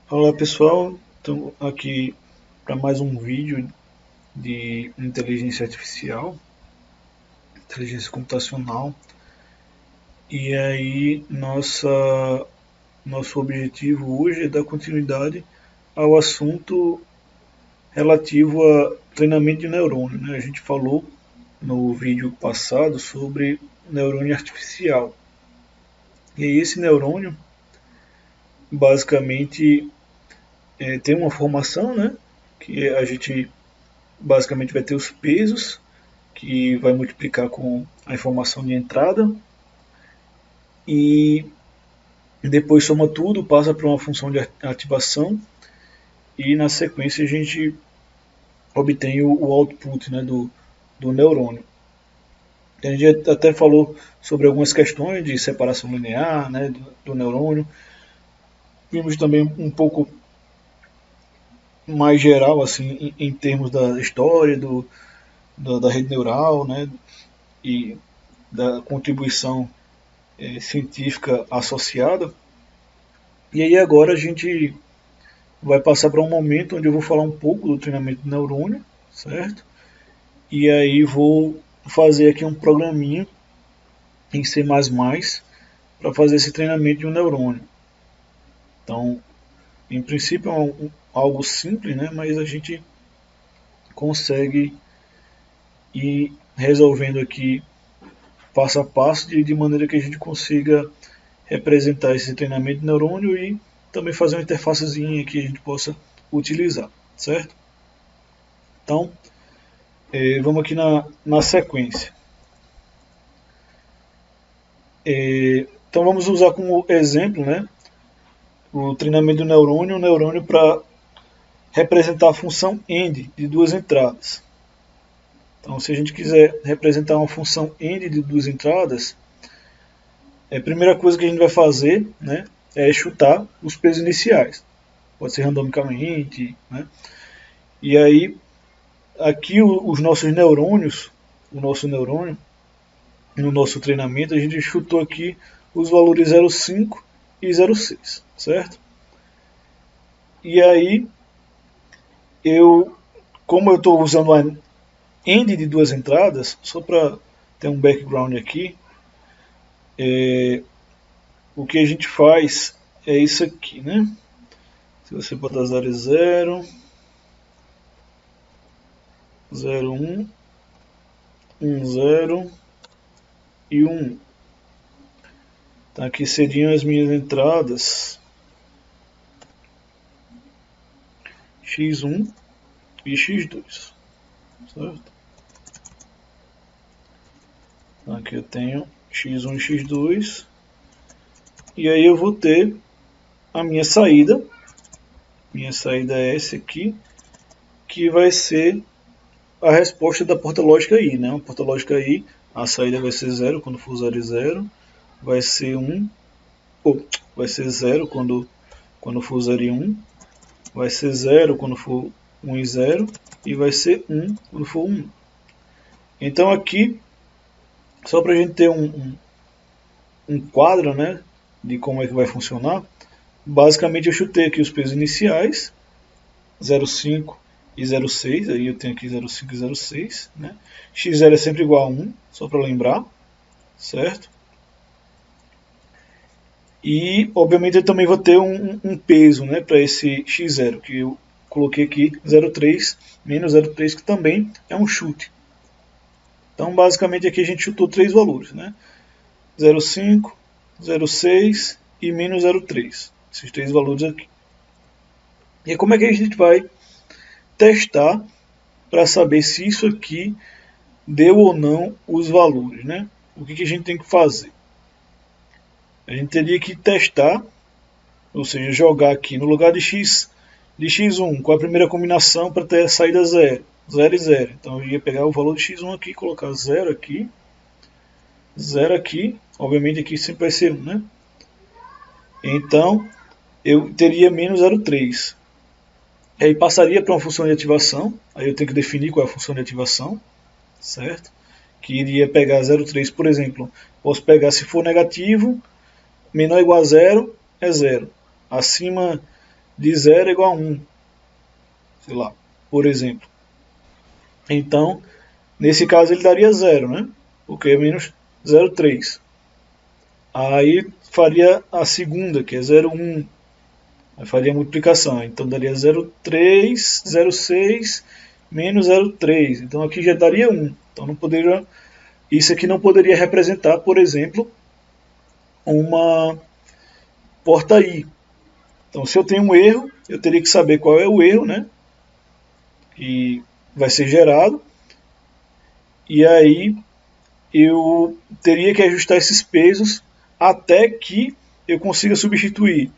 Olá pessoal, estou aqui para mais um vídeo de inteligência artificial, inteligência computacional. E aí nosso objetivo hoje é dar continuidade ao assunto relativo a treinamento de neurônio, né? A gente falou no vídeo passado sobre neurônio artificial. E aí esse neurônio basicamente tem uma formação, né? Que a gente basicamente vai ter os pesos, que vai multiplicar com a informação de entrada, e depois soma tudo, passa para uma função de ativação, e na sequência a gente obtém o output, né, do neurônio. A gente até falou sobre algumas questões de separação linear, né, do neurônio. Vimos também um pouco mais geral assim em termos da história da rede neural, né, e da contribuição científica associada. E aí agora a gente vai passar para um momento onde eu vou falar um pouco do treinamento de neurônio, certo? E aí vou fazer aqui um programinha em C++ para fazer esse treinamento de um neurônio. Então, em princípio é algo simples, né? Mas a gente consegue ir resolvendo aqui passo a passo de maneira que a gente consiga representar esse treinamento de neurônio e também fazer uma interfacezinha que a gente possa utilizar, certo? Então, vamos aqui na sequência. Então vamos usar como exemplo, né, o treinamento do neurônio, para representar a função AND de duas entradas. Então, se a gente quiser representar uma função AND de duas entradas, a primeira coisa que a gente vai fazer, né, é chutar os pesos iniciais. Pode ser randomicamente, né? E aí, aqui os nossos neurônios, o nosso neurônio, no nosso treinamento, a gente chutou aqui os valores 0,5 e 0,6, certo? E aí, como eu estou usando a AND de duas entradas, só para ter um background aqui, o que a gente faz é isso aqui, né? Se você botar 0 e 0, 0, 1, 1, 0 e 1. Então aqui seriam as minhas entradas x1 e x2, certo? Então aqui eu tenho x1 e x2, e aí eu vou ter a minha saída é essa aqui, que vai ser a resposta da porta lógica I, né? A porta lógica I, a saída vai ser 0 quando for 0 e 0, vai ser 1, vai ser 0 quando for 0 e 1, vai ser 0 quando for 1 e 0, e vai ser 1 quando for 1. Então aqui, só para a gente ter um quadro, né, de como é que vai funcionar, basicamente eu chutei aqui os pesos iniciais, 0,5 e 0,6, aí eu tenho aqui 0,5 e 0,6, né? x0 é sempre igual a 1, só para lembrar, certo? E, obviamente, eu também vou ter um peso, né, para esse x0, que eu coloquei aqui 0,3 menos 0,3, que também é um chute. Então, basicamente, aqui a gente chutou três valores, né? 0,5, 0,6 e menos 0,3. Esses três valores aqui. E como é que a gente vai testar para saber se isso aqui deu ou não os valores, né? O que a gente tem que fazer? A gente teria que testar, ou seja, jogar aqui no lugar de x1, com a primeira combinação para ter a saída 0, 0 e 0. Então eu ia pegar o valor de x1 aqui, colocar 0 aqui, 0 aqui, obviamente aqui sempre vai ser 1, né? Então eu teria menos 0,3. Aí passaria para uma função de ativação, aí eu tenho que definir qual é a função de ativação, certo? Que iria pegar 0,3, por exemplo. Posso pegar, se for negativo, menor ou igual a 0 é 0. Acima de 0 é igual a 1, sei lá, por exemplo. Então, nesse caso ele daria 0, né? Porque é menos 0,3. Aí faria a segunda, que é 0,1. Aí faria a multiplicação. Então daria 0,3, 0,6 menos 0,3. Então aqui já daria 1. Então não poderia, isso aqui não poderia representar, por exemplo, uma porta I. Então se eu tenho um erro, eu teria que saber qual é o erro, né? Que vai ser gerado. E aí eu teria que ajustar esses pesos até que eu consiga substituir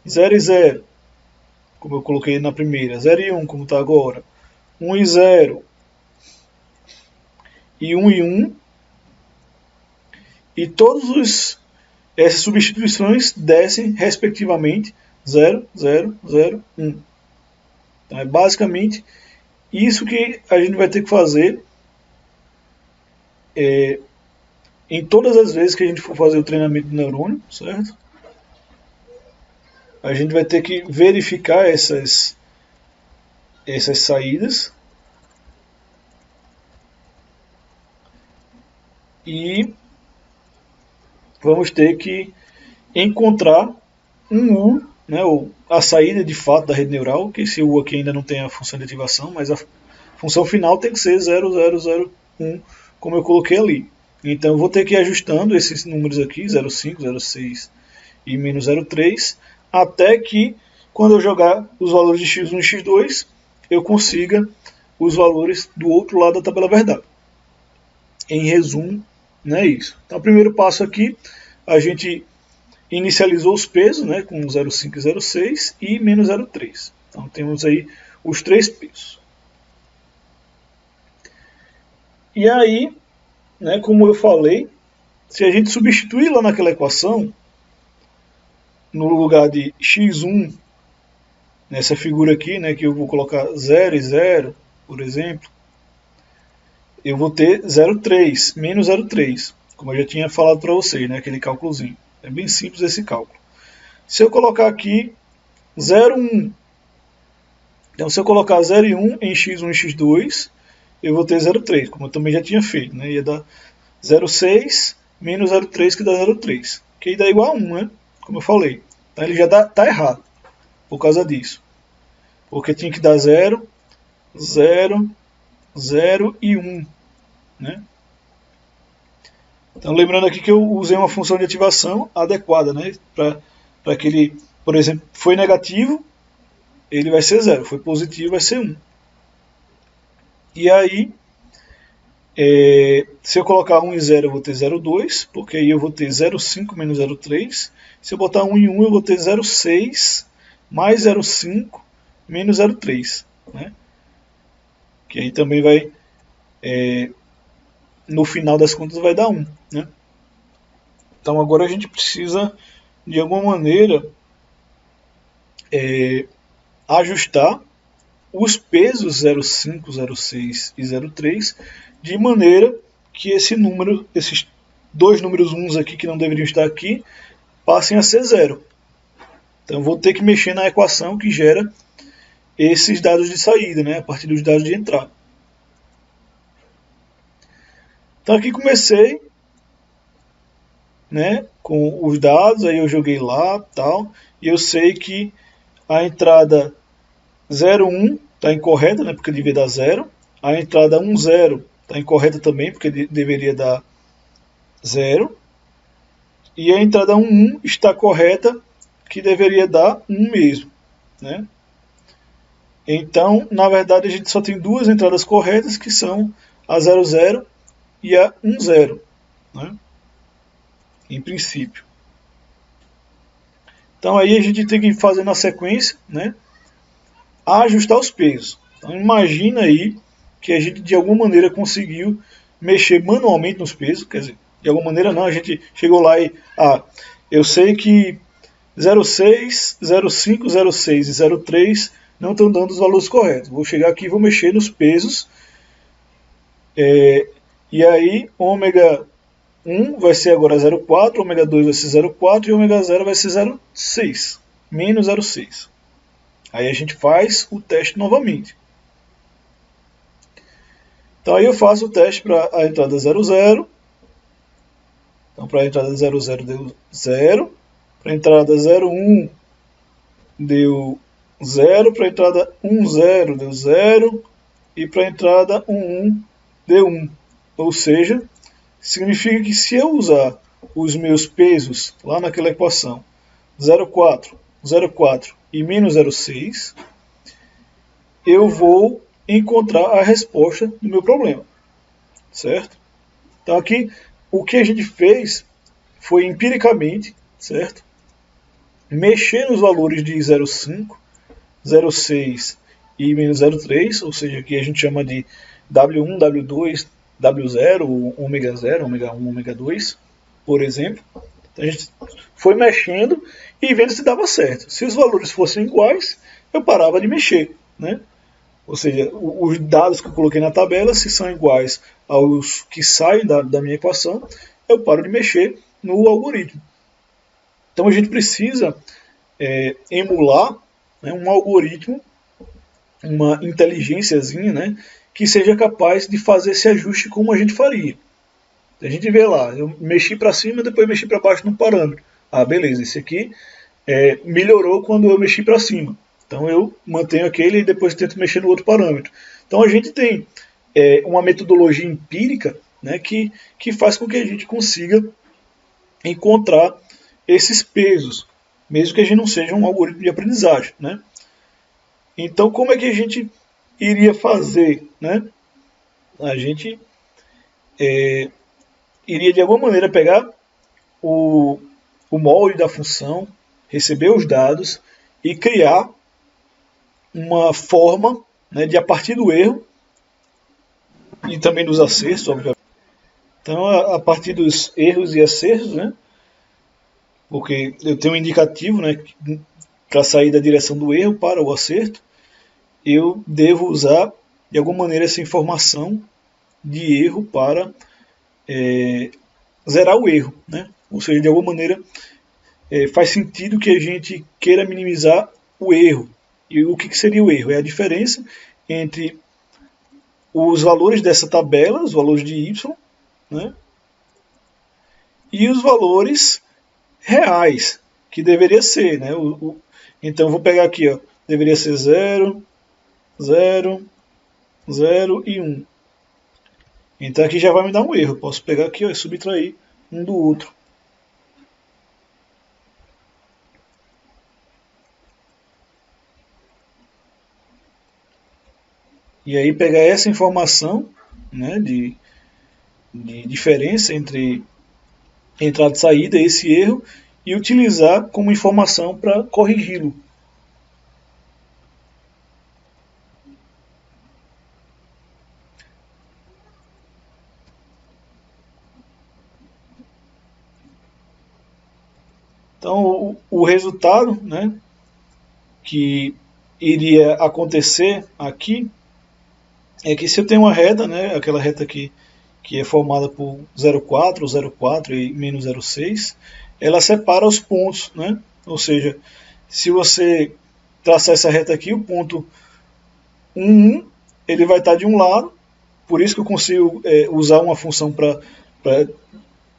0 e 0, como eu coloquei na primeira, 0 e 1, como está agora, 1 e 0, e 1 e 1, e todas essas substituições descem respectivamente 0, 0, 0, 1. Então é basicamente isso que a gente vai ter que fazer em todas as vezes que a gente for fazer o treinamento do neurônio, certo? A gente vai ter que verificar essas saídas e vamos ter que encontrar um U, né, ou a saída de fato da rede neural, que esse U aqui ainda não tem a função de ativação, mas a função final tem que ser 0001, como eu coloquei ali. Então eu vou ter que ir ajustando esses números aqui, 0,5, 0,6 e menos 0,3, até que quando eu jogar os valores de x1 e x2, eu consiga os valores do outro lado da tabela verdade. Em resumo, é isso. Então o primeiro passo aqui, a gente inicializou os pesos, né, com 0,5 e 0,6 e menos 0,3. Então temos aí os três pesos. E aí, né, como eu falei, se a gente substituir lá naquela equação, no lugar de x1, nessa figura aqui, né, que eu vou colocar 0 e 0, por exemplo, eu vou ter 0,3, menos 0,3, como eu já tinha falado para vocês, né, aquele cálculozinho. É bem simples esse cálculo. Se eu colocar aqui 0,1, então se eu colocar 0 e 1 em x1 e x2, eu vou ter 0,3, como eu também já tinha feito, né, ia dar 0,6 menos 0,3, que dá 0,3, que aí dá igual a 1, né, como eu falei. Então ele já está errado por causa disso. Porque tinha que dar 0, 0, 0 e 1. Né? Então lembrando aqui que eu usei uma função de ativação adequada, né? Para que ele, por exemplo, foi negativo, ele vai ser 0. Foi positivo, vai ser 1. E aí, se eu colocar 1 e 0, eu vou ter 0,2, porque aí eu vou ter 0,5 menos 0,3. Se eu botar 1 e 1, eu vou ter 0,6 mais 0,5 menos 0,3. Né? Que aí também vai, no final das contas, vai dar 1. Né? Então agora a gente precisa, de alguma maneira, ajustar os pesos 0,5, 0,6 e 0,3 de maneira que esse número, esses dois números 1 aqui que não deveriam estar aqui, passem a ser 0. Então eu vou ter que mexer na equação que gera esses dados de saída, né, a partir dos dados de entrada. Então aqui comecei, né, com os dados, aí eu joguei lá, tal, e eu sei que a entrada 0,1 está incorreta, né, porque devia dar 0. A entrada 1,0 está incorreta também, porque deveria dar 0. E a entrada 1,1 está correta, que deveria dar 1 mesmo. Né? Então, na verdade, a gente só tem duas entradas corretas, que são a 00 e a 10. Né? Em princípio. Então aí a gente tem que fazer na sequência, né, ajustar os pesos. Então imagina aí que a gente de alguma maneira conseguiu mexer manualmente nos pesos, quer dizer, de alguma maneira não, a gente chegou lá e, eu sei que 0,6, 0,5, 0,6 e 0,3 não estão dando os valores corretos. Vou chegar aqui e vou mexer nos pesos, e aí ômega 1 vai ser agora 0,4, ômega 2 vai ser 0,4 e ômega 0 vai ser 0,6, menos 0,6. Aí a gente faz o teste novamente. Então aí eu faço o teste para a entrada 0, 0. Então para a entrada 0, 0 deu 0. Para a entrada 0, 1 deu 0. Para a entrada 1, 0 deu 0. E para a entrada 1, 1 deu 1. Ou seja, significa que se eu usar os meus pesos lá naquela equação 0,4, 0,4 e menos 0,6, eu vou encontrar a resposta do meu problema, certo? Então aqui o que a gente fez foi empiricamente, certo? Mexer nos valores de 0,5, 0,6 e menos 0,3, ou seja, aqui a gente chama de W1, W2, W0, ômega 0, ômega 1, ômega 2, por exemplo. Então a gente foi mexendo e vendo se dava certo. Se os valores fossem iguais, eu parava de mexer, né? Ou seja, os dados que eu coloquei na tabela, se são iguais aos que saem da minha equação, eu paro de mexer no algoritmo. Então a gente precisa emular, né, um algoritmo, uma inteligênciazinha, né, que seja capaz de fazer esse ajuste como a gente faria. A gente vê lá, eu mexi para cima, depois mexi para baixo no parâmetro. Ah, beleza, esse aqui melhorou quando eu mexi para cima. Então eu mantenho aquele e depois tento mexer no outro parâmetro. Então a gente tem uma metodologia empírica, né, que faz com que a gente consiga encontrar esses pesos, mesmo que a gente não seja um algoritmo de aprendizagem, né? Então como é que a gente iria fazer, né? A gente iria de alguma maneira pegar o molde da função, receber os dados e criar uma forma, né, de a partir do erro e também dos acertos, obviamente. Então, a partir dos erros e acertos, né, porque eu tenho um indicativo, né, para sair da direção do erro para o acerto, eu devo usar de alguma maneira essa informação de erro para zerar o erro, né? Ou seja, de alguma maneira faz sentido que a gente queira minimizar o erro. E o que seria o erro? É a diferença entre os valores dessa tabela, os valores de y, né, e os valores reais, que deveria ser, né? Então eu vou pegar aqui, ó, deveria ser 0, 0, 0 e 1. Então aqui já vai me dar um erro. Eu posso pegar aqui, ó, e subtrair um do outro. E aí pegar essa informação, né, de diferença entre entrada e saída, esse erro, e utilizar como informação para corrigi-lo. Então o resultado, né, que iria acontecer aqui é que se eu tenho uma reta, né, aquela reta aqui que é formada por 0,4, 0,4 e menos 0,6, ela separa os pontos, né? Ou seja, se você traçar essa reta aqui, o ponto 1, 1, ele vai estar de um lado, por isso que eu consigo usar uma função para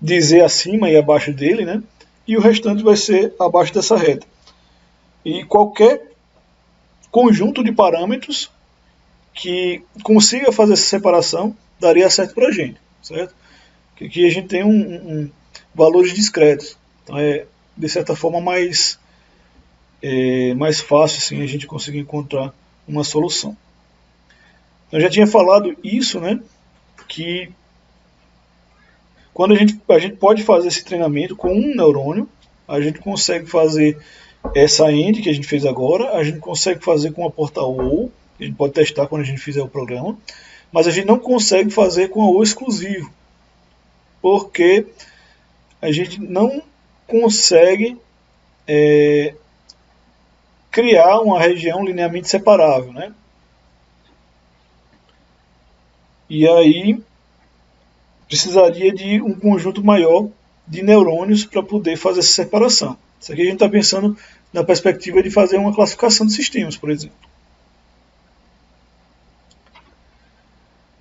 dizer acima e abaixo dele, né? E o restante vai ser abaixo dessa reta. E qualquer conjunto de parâmetros que consiga fazer essa separação daria certo para a gente, certo? Porque aqui a gente tem valores discretos, então é de certa forma mais fácil assim, a gente conseguir encontrar uma solução. Então, eu já tinha falado isso, né? Que quando a gente pode fazer esse treinamento com um neurônio, a gente consegue fazer essa end que a gente fez agora, a gente consegue fazer com a porta-O, a gente pode testar quando a gente fizer o programa, mas a gente não consegue fazer com a O exclusivo, porque a gente não consegue criar uma região linearmente separável, né? E aí precisaria de um conjunto maior de neurônios para poder fazer essa separação. Isso aqui a gente está pensando na perspectiva de fazer uma classificação de sistemas, por exemplo.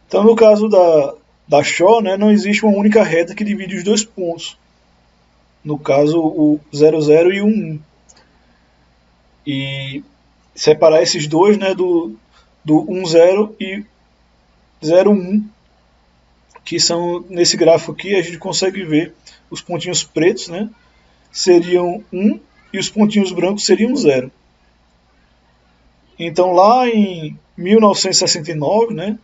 Então, no caso da SHO, né, não existe uma única reta que divide os dois pontos. No caso, o 00 e o 1. E separar esses dois, né, do 10 e 01, que são, nesse gráfico aqui, a gente consegue ver os pontinhos pretos, né, seriam 1 e os pontinhos brancos seriam 0. Então, lá em 1969, né,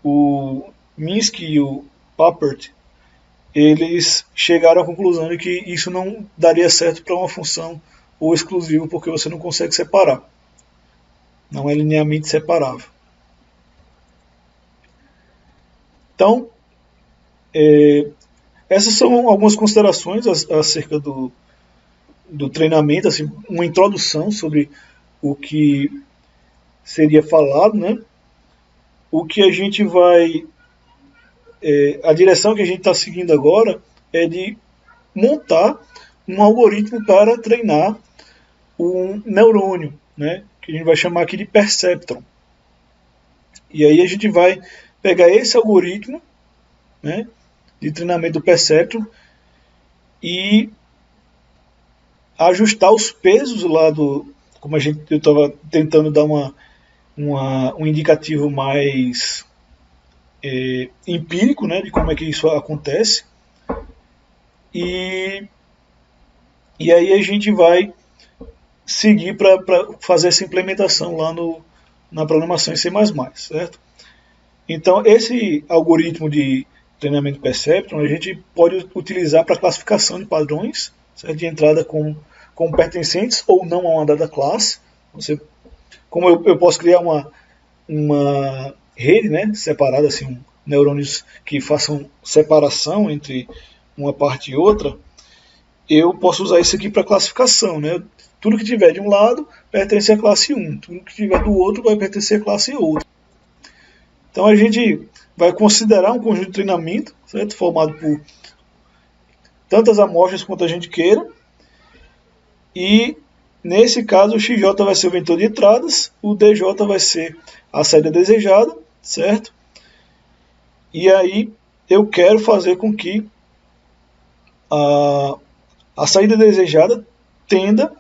o Minsky e o Papert, eles chegaram à conclusão de que isso não daria certo para uma função ou exclusiva, porque você não consegue separar. Não é linearmente separável. Então, essas são algumas considerações acerca do treinamento, assim, uma introdução sobre o que seria falado, né? O que a gente vai... a direção que a gente está seguindo agora é de montar um algoritmo para treinar um neurônio, né? Que a gente vai chamar aqui de perceptron. E aí a gente vai pegar esse algoritmo, né, de treinamento do perceptron e ajustar os pesos lá do... Como eu estava tentando dar um indicativo mais empírico, né, de como é que isso acontece. E aí a gente vai seguir para fazer essa implementação lá na programação em C++, certo? Então, esse algoritmo de treinamento Perceptron a gente pode utilizar para classificação de padrões, certo? De entrada como pertencentes ou não a uma dada classe. Como eu posso criar uma rede, né, separada, assim, neurônios que façam separação entre uma parte e outra, eu posso usar isso aqui para classificação, né? Tudo que tiver de um lado pertence à classe 1, tudo que tiver do outro vai pertencer à classe outra. Então a gente vai considerar um conjunto de treinamento, certo? Formado por tantas amostras quanto a gente queira, e nesse caso o XJ vai ser o vetor de entradas, o DJ vai ser a saída desejada, certo? E aí eu quero fazer com que a saída desejada tenda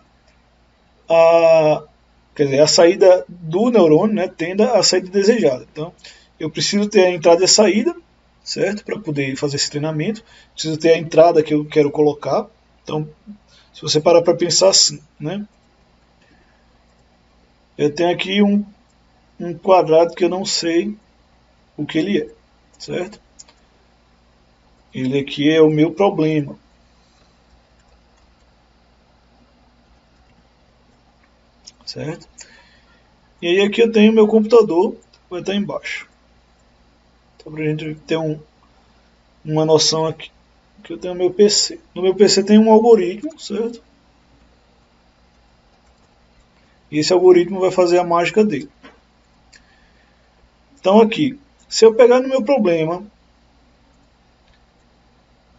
a saída do neurônio, né, tenda à saída desejada. Então, eu preciso ter a entrada e a saída, certo? Para poder fazer esse treinamento. Preciso ter a entrada que eu quero colocar. Então, se você parar para pensar assim, né? Eu tenho aqui um quadrado que eu não sei o que ele é, certo? Ele aqui é o meu problema. Certo? E aí aqui eu tenho meu computador, vai estar embaixo. Então, para a gente ter uma noção aqui, que eu tenho o meu PC. No meu PC tem um algoritmo, certo? E esse algoritmo vai fazer a mágica dele. Então aqui, se eu pegar no meu problema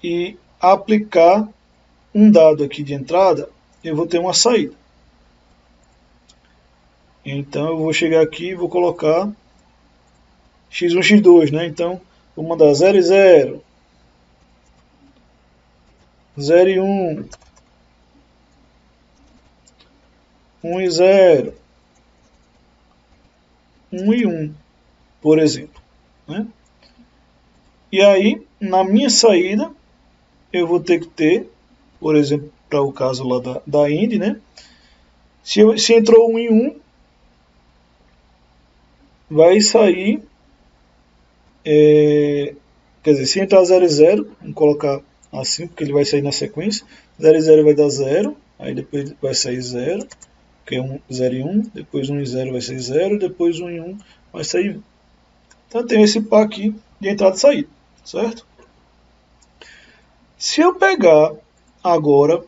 e aplicar um dado aqui de entrada, eu vou ter uma saída. Então eu vou chegar aqui e vou colocar x1, x2, né? Então vou mandar 0 e 0, 0 e 1, 1 e 0, 1 e 1, por exemplo, né? E aí, na minha saída, eu vou ter que ter, por exemplo, para o caso lá da IND, né? Se entrou 1 e 1, vai sair, quer dizer, se entrar 0 e 0, vamos colocar assim, porque ele vai sair na sequência, 0 e 0 vai dar 0, aí depois vai sair 0, que é 0 e 1, depois 1 e 0 vai sair 0, depois 1 e 1 vai sair 1. Então tem esse par aqui de entrada e saída, certo? Se eu pegar agora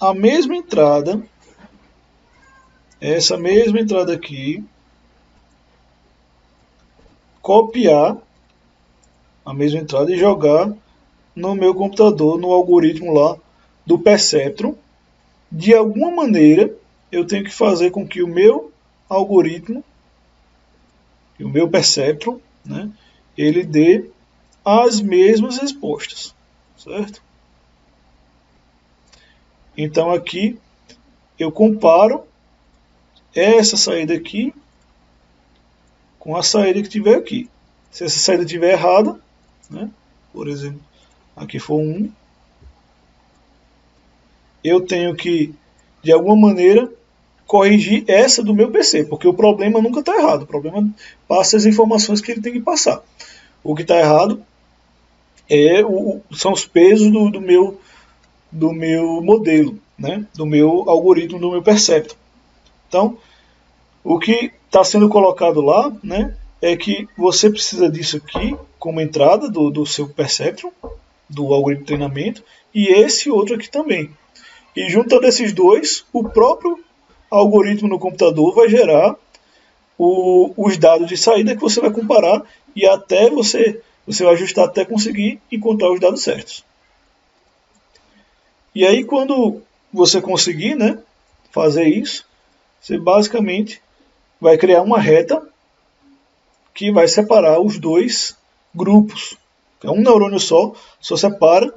a mesma entrada, essa mesma entrada aqui, copiar a mesma entrada e jogar no meu computador, no algoritmo lá do Perceptron, de alguma maneira, eu tenho que fazer com que o meu algoritmo, o meu perceptron, né, ele dê as mesmas respostas, certo? Então aqui eu comparo essa saída aqui com a saída que tiver aqui. Se essa saída estiver errada, né, por exemplo, aqui for 1, eu tenho que, de alguma maneira, corrigir essa do meu PC, porque o problema nunca está errado, o problema passa as informações que ele tem que passar. O que está errado são os pesos do meu modelo, né, do meu algoritmo, do meu perceptron. Então, o que está sendo colocado lá, né, é que você precisa disso aqui como entrada do seu perceptron, do algoritmo de treinamento, e esse outro aqui também. E juntando esses dois, o próprio algoritmo no computador vai gerar os dados de saída que você vai comparar e até você vai ajustar até conseguir encontrar os dados certos. E aí quando você conseguir, né, fazer isso, você basicamente vai criar uma reta que vai separar os dois grupos. É um neurônio só separa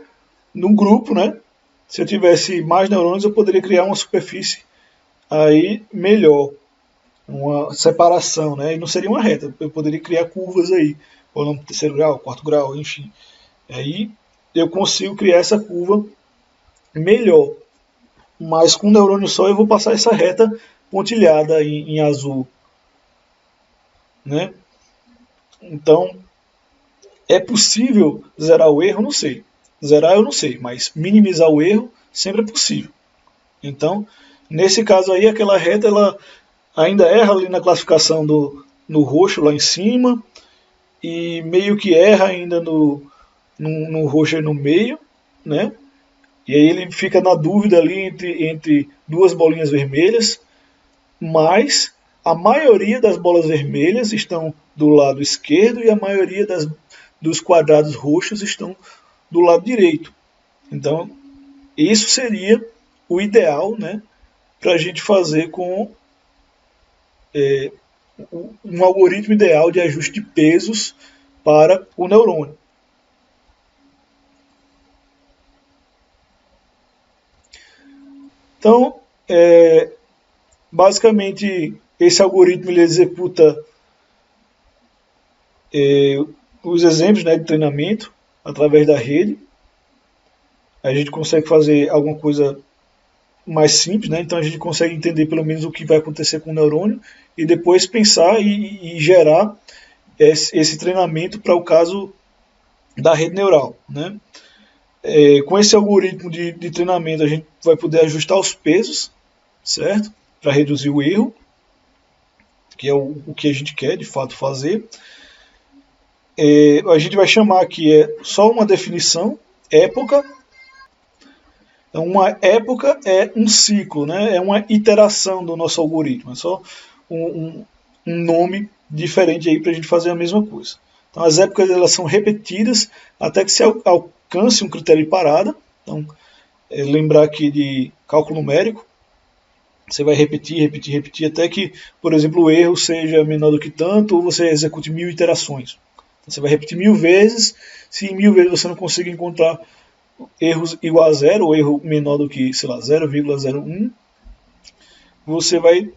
num grupo, né? Se eu tivesse mais neurônios, eu poderia criar uma superfície aí melhor, uma separação, né? E não seria uma reta, eu poderia criar curvas aí, ou no terceiro grau, quarto grau, enfim. Aí eu consigo criar essa curva melhor, mas com um neurônio só eu vou passar essa reta pontilhada em azul, né? Então, é possível zerar o erro? Não sei. Zerar eu não sei, mas minimizar o erro sempre é possível. Então, nesse caso aí, aquela reta ela ainda erra ali na classificação no roxo lá em cima e meio que erra ainda no roxo aí no meio, né? E aí ele fica na dúvida ali entre duas bolinhas vermelhas, mas a maioria das bolas vermelhas estão do lado esquerdo e a maioria dos quadrados roxos estão do lado direito. Então, isso seria o ideal, né, para a gente fazer com um algoritmo ideal de ajuste de pesos para o neurônio. Então, basicamente, esse algoritmo ele executa os exemplos, né, de treinamento através da rede. A gente consegue fazer alguma coisa mais simples, né? Então a gente consegue entender pelo menos o que vai acontecer com o neurônio e depois pensar e gerar esse treinamento para o caso da rede neural, né? Com esse algoritmo de treinamento a gente vai poder ajustar os pesos, certo? Para reduzir o erro, que é o que a gente quer de fato fazer. A gente vai chamar aqui só uma definição, época. Então, uma época é um ciclo, né? É uma iteração do nosso algoritmo, é só um nome diferente aí para a gente fazer a mesma coisa. Então, as épocas elas são repetidas até que se alcance um critério de parada. Então, lembrar aqui de cálculo numérico, você vai repetir até que, por exemplo, o erro seja menor do que tanto ou você execute 1000 iterações. Então, você vai repetir 1000 vezes, se em 1000 vezes você não conseguir encontrar erros igual a zero, ou erro menor do que, sei lá, 0,01, você vai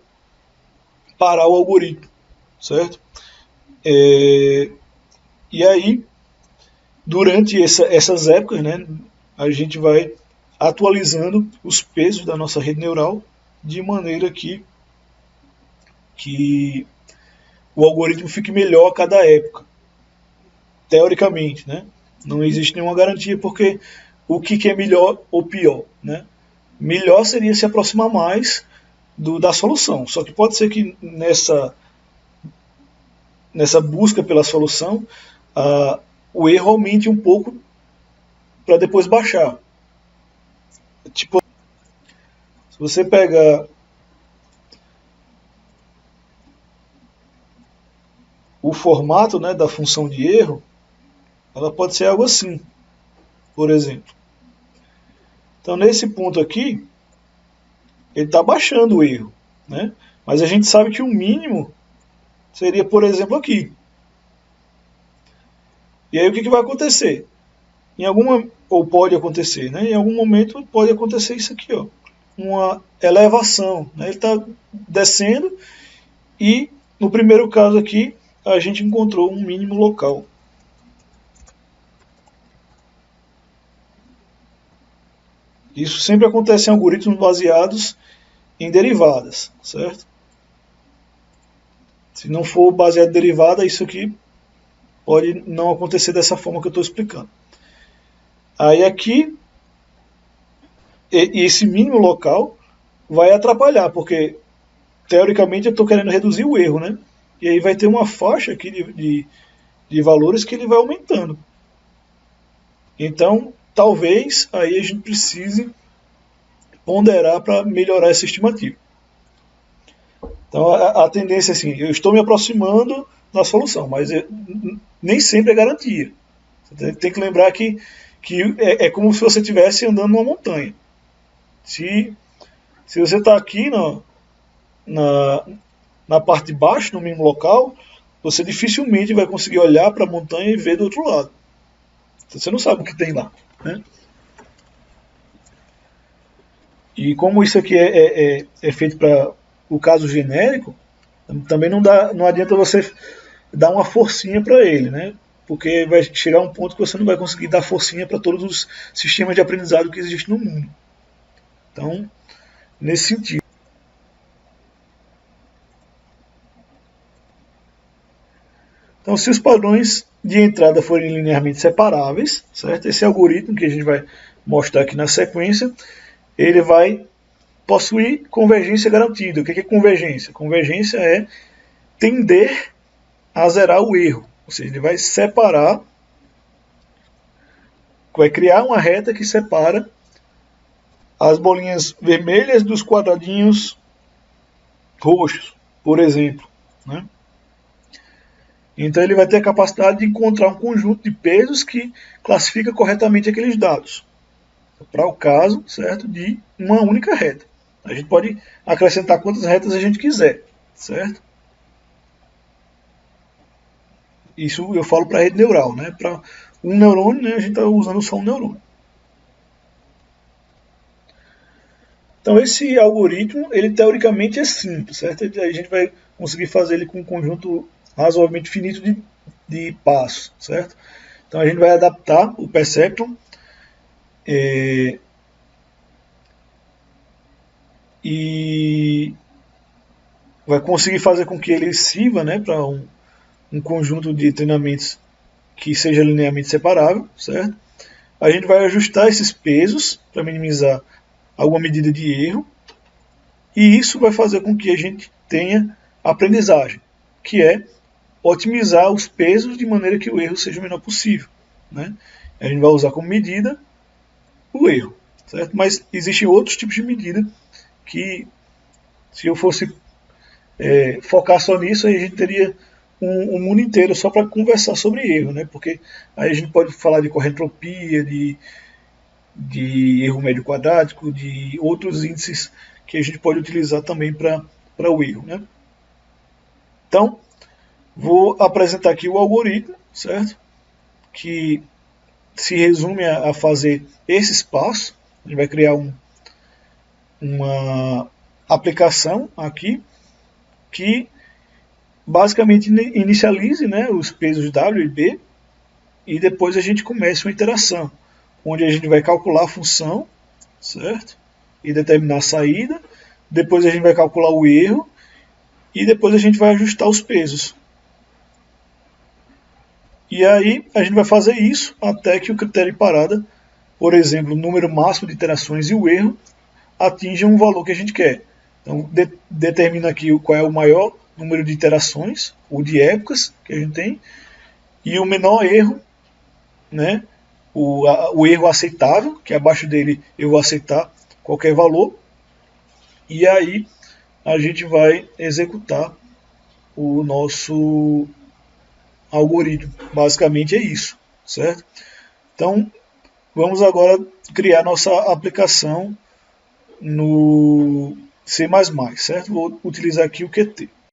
parar o algoritmo, certo? E aí, durante essas épocas, né, a gente vai atualizando os pesos da nossa rede neural de maneira que o algoritmo fique melhor a cada época, teoricamente, né? Não existe nenhuma garantia porque o que é melhor ou pior, né? Melhor seria se aproximar mais da solução. Só que pode ser que nessa busca pela solução, o erro aumente um pouco para depois baixar. Tipo, se você pega o formato, né, da função de erro, ela pode ser algo assim, por exemplo. Então, nesse ponto aqui, ele está baixando o erro, né? Mas a gente sabe que o mínimo seria, por exemplo, aqui. E aí o que vai acontecer? Ou pode acontecer, né? Em algum momento pode acontecer isso aqui, ó, uma elevação, né? Ele está descendo e no primeiro caso aqui a gente encontrou um mínimo local. Isso sempre acontece em algoritmos baseados em derivadas, certo? Se não for baseado em derivada, isso aqui pode não acontecer dessa forma que eu estou explicando. Aí aqui, esse mínimo local vai atrapalhar, porque teoricamente eu estou querendo reduzir o erro, né? E aí vai ter uma faixa aqui de valores que ele vai aumentando. Então, talvez aí a gente precise ponderar para melhorar essa estimativa. Então, a tendência é assim, eu estou me aproximando da solução, mas nem sempre é garantia. Você tem que lembrar que é como se você estivesse andando numa montanha. Se você está aqui na parte de baixo, no mínimo local, você dificilmente vai conseguir olhar para a montanha e ver do outro lado. Você não sabe o que tem lá, né? E como isso aqui é feito para o caso genérico, também não adianta você dar uma forcinha para ele, né? Porque vai chegar um ponto que você não vai conseguir dar forcinha para todos os sistemas de aprendizado que existem no mundo. Então, nesse sentido. Então, se os padrões de entrada forem linearmente separáveis, certo? Esse algoritmo que a gente vai mostrar aqui na sequência, ele vai possuir convergência garantida. O que é convergência? Convergência é tender a zerar o erro. Ou seja, ele vai separar, vai criar uma reta que separa as bolinhas vermelhas dos quadradinhos roxos, por exemplo, né? Então ele vai ter a capacidade de encontrar um conjunto de pesos que classifica corretamente aqueles dados, para o caso, certo, de uma única reta. A gente pode acrescentar quantas retas a gente quiser, certo? Isso eu falo para a rede neural, né? Para um neurônio, né, a gente está usando só um neurônio. Então esse algoritmo, ele teoricamente é simples, certo? A gente vai conseguir fazer ele com um conjunto razoavelmente finito de passos, certo? Então a gente vai adaptar o perceptron e vai conseguir fazer com que ele sirva, né, para um conjunto de treinamentos que seja linearmente separável, certo? A gente vai ajustar esses pesos para minimizar alguma medida de erro, e isso vai fazer com que a gente tenha aprendizagem, que é otimizar os pesos de maneira que o erro seja o menor possível, né? A gente vai usar como medida o erro, certo? Mas existem outros tipos de medida que, se eu fosse focar só nisso, aí a gente teria um mundo inteiro só para conversar sobre erro, né? Porque aí a gente pode falar de correntropia, de erro médio quadrático, de outros índices que a gente pode utilizar também para o erro, né? Então, vou apresentar aqui o algoritmo, certo? Que se resume a fazer esses passos. A gente vai criar uma aplicação aqui que basicamente inicialize, né, os pesos W e B, e depois a gente começa uma iteração, onde a gente vai calcular a função, certo? E determinar a saída, depois a gente vai calcular o erro, e depois a gente vai ajustar os pesos. E aí a gente vai fazer isso até que o critério de parada, por exemplo, o número máximo de iterações e o erro, atinjam um valor que a gente quer. Então determina aqui qual é o maior número de iterações, ou de épocas que a gente tem, e o menor erro, né? O erro aceitável, que abaixo dele eu vou aceitar qualquer valor, e aí a gente vai executar o nosso algoritmo. Basicamente é isso, certo? Então vamos agora criar nossa aplicação no C++, certo? Vou utilizar aqui o Qt.